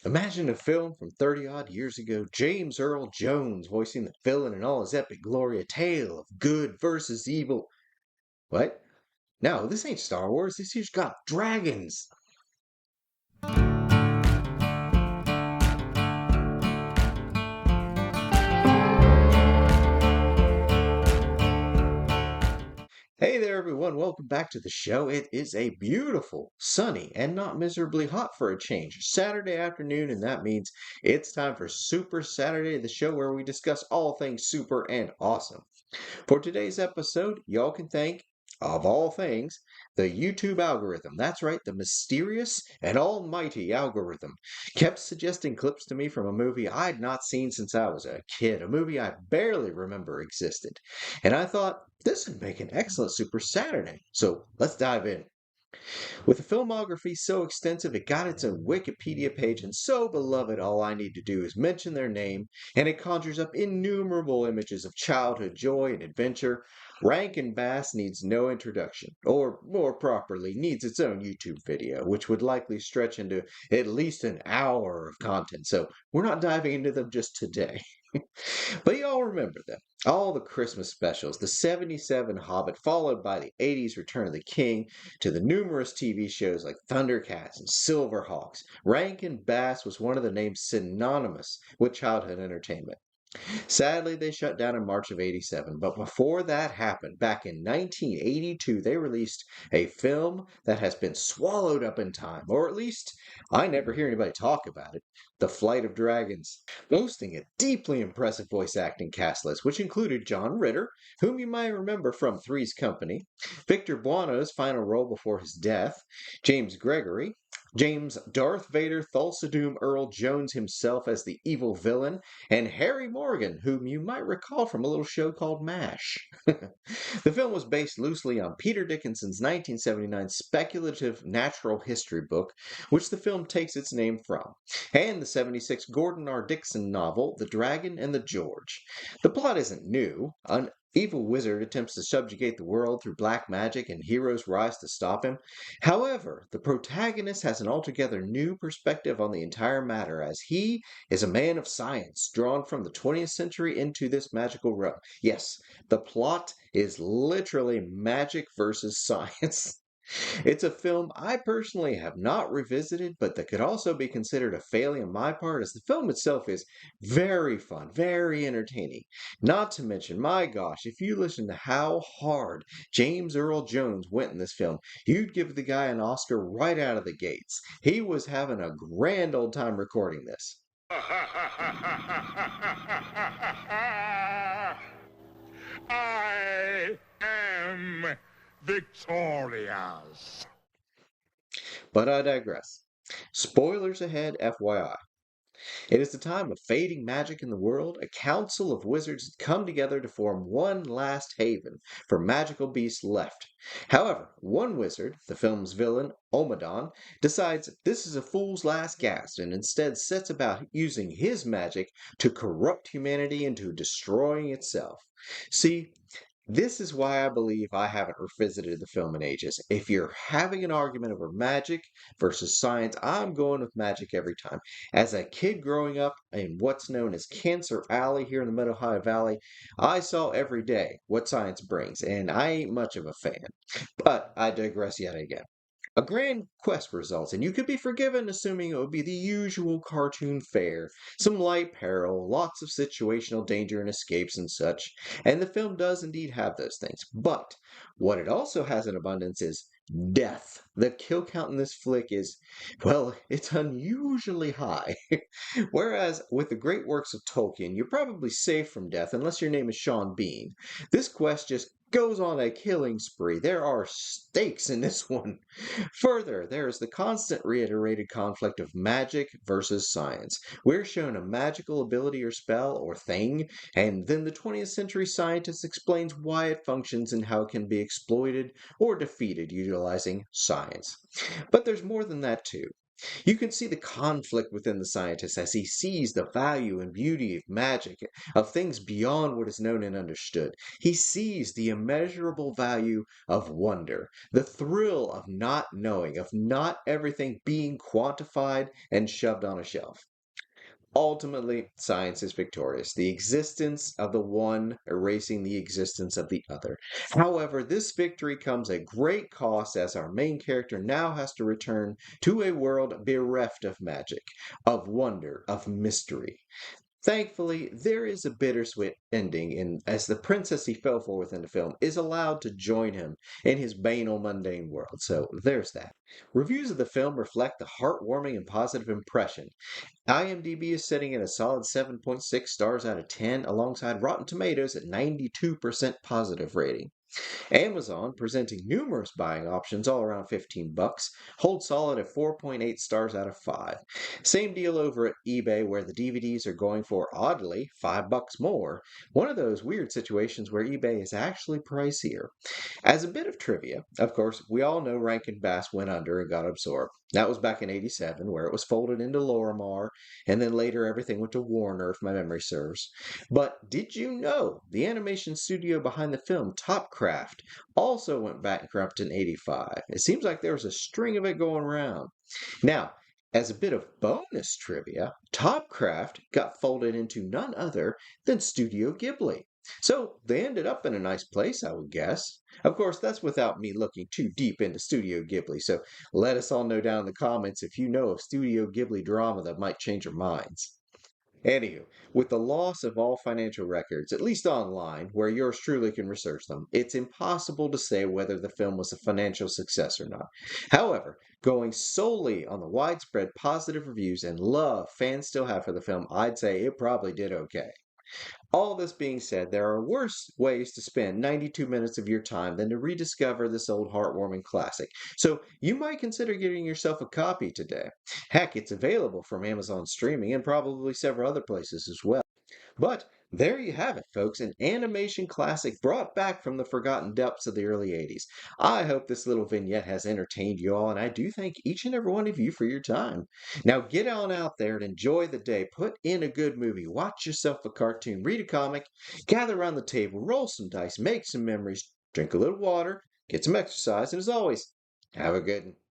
Imagine a film from 30 odd years ago, James Earl Jones voicing the villain in all his epic glory, a tale of good versus evil. What? No, this ain't Star Wars. This here's got dragons. Hey there, everyone. Welcome back to the show. It is a beautiful, sunny, and not miserably hot for a change Saturday afternoon, and that means it's time for Super Saturday, the show where we discuss all things super and awesome. For today's episode, y'all can thank, of all things, the YouTube algorithm. That's right, the mysterious and almighty algorithm kept suggesting clips to me from a movie I'd not seen since I was a kid, a movie I barely remember existed. And I thought, this would make an excellent Super Saturday. So let's dive in. With a filmography so extensive it got its own Wikipedia page and so beloved all I need to do is mention their name and it conjures up innumerable images of childhood joy and adventure, Rankin Bass needs no introduction, or more properly, needs its own YouTube video, which would likely stretch into at least an hour of content, so we're not diving into them just today. But you all remember them. All the Christmas specials, the 77 Hobbit, followed by the 80s Return of the King, to the numerous TV shows like Thundercats and Silverhawks. Rankin Bass was one of the names synonymous with childhood entertainment. Sadly, they shut down in March of '87, but before that happened, back in 1982, they released a film that has been swallowed up in time, or at least I never hear anybody talk about it, The Flight of Dragons, boasting a deeply impressive voice acting cast list, which included John Ritter, whom you might remember from Three's Company, Victor Buono's final role before his death, James Gregory, James Darth Vader Thulsa Earl Jones himself as the evil villain, and Harry Morgan, whom you might recall from a little show called MASH. The film was based loosely on Peter Dickinson's 1979 speculative natural history book, which the film takes its name from, and the '76 Gordon R. Dickson novel, The Dragon and the George. The plot isn't new. An evil wizard attempts to subjugate the world through black magic, and heroes rise to stop him. However, the protagonist has an altogether new perspective on the entire matter, as he is a man of science drawn from the 20th century into this magical realm. Yes, the plot is literally magic versus science. It's a film I personally have not revisited, but that could also be considered a failure on my part, as the film itself is very fun, very entertaining. Not to mention, my gosh, if you listen to how hard James Earl Jones went in this film, you'd give the guy an Oscar right out of the gates. He was having a grand old time recording this. I am victorious. But I digress. Spoilers ahead, FYI. It is the time of fading magic in the world. A council of wizards come together to form one last haven for magical beasts left. However, one wizard, the film's villain, Omadon, decides this is a fool's last gasp and instead sets about using his magic to corrupt humanity into destroying itself. See, this is why I believe I haven't revisited the film in ages. If you're having an argument over magic versus science, I'm going with magic every time. As a kid growing up in what's known as Cancer Alley here in the Mid Ohio Valley, I saw every day what science brings, and I ain't much of a fan. But I digress yet again. A grand quest results, and you could be forgiven assuming it would be the usual cartoon fare. Some light peril, lots of situational danger and escapes and such. And the film does indeed have those things. But what it also has in abundance is death. The kill count in this flick is, well, it's unusually high. Whereas with the great works of Tolkien, you're probably safe from death unless your name is Sean Bean. This quest just goes on a killing spree. There are stakes in this one. Further, there is the constant reiterated conflict of magic versus science. We're shown a magical ability or spell or thing, and then the 20th century scientist explains why it functions and how it can be exploited or defeated utilizing science. But there's more than that too. You can see the conflict within the scientist as he sees the value and beauty of magic, of things beyond what is known and understood. He sees the immeasurable value of wonder, the thrill of not knowing, of not everything being quantified and shoved on a shelf. Ultimately, science is victorious, the existence of the one erasing the existence of the other. However, this victory comes at great cost as our main character now has to return to a world bereft of magic, of wonder, of mystery. Thankfully, there is a bittersweet ending in as the princess he fell for within the film is allowed to join him in his banal mundane world. So there's that. Reviews of the film reflect the heartwarming and positive impression. IMDb is sitting at a solid 7.6 stars out of 10, alongside Rotten Tomatoes at 92% positive rating. Amazon, presenting numerous buying options all around 15 bucks, holds solid at 4.8 stars out of 5. Same deal over at eBay where the DVDs are going for oddly 5 bucks more. One of those weird situations where eBay is actually pricier. As a bit of trivia, of course, we all know Rankin Bass went under and got absorbed. That was back in '87, where it was folded into Lorimar, and then later everything went to Warner, if my memory serves. But did you know the animation studio behind the film, Topcraft, also went bankrupt in '85? It seems like there was a string of it going around. Now, as a bit of bonus trivia, Topcraft got folded into none other than Studio Ghibli. So they ended up in a nice place, I would guess. Of course, that's without me looking too deep into Studio Ghibli, so let us all know down in the comments if you know of Studio Ghibli drama that might change your minds. Anywho, with the loss of all financial records, at least online, where yours truly can research them, it's impossible to say whether the film was a financial success or not. However, going solely on the widespread positive reviews and love fans still have for the film, I'd say it probably did okay. All this being said, there are worse ways to spend 92 minutes of your time than to rediscover this old heartwarming classic. So you might consider getting yourself a copy today. Heck, it's available from Amazon streaming and probably several other places as well. But there you have it, folks, an animation classic brought back from the forgotten depths of the early '80s. I hope this little vignette has entertained you all, and I do thank each and every one of you for your time. Now get on out there and enjoy the day. Put in a good movie, watch yourself a cartoon, read a comic, gather around the table, roll some dice, make some memories, drink a little water, get some exercise, and as always, have a good one.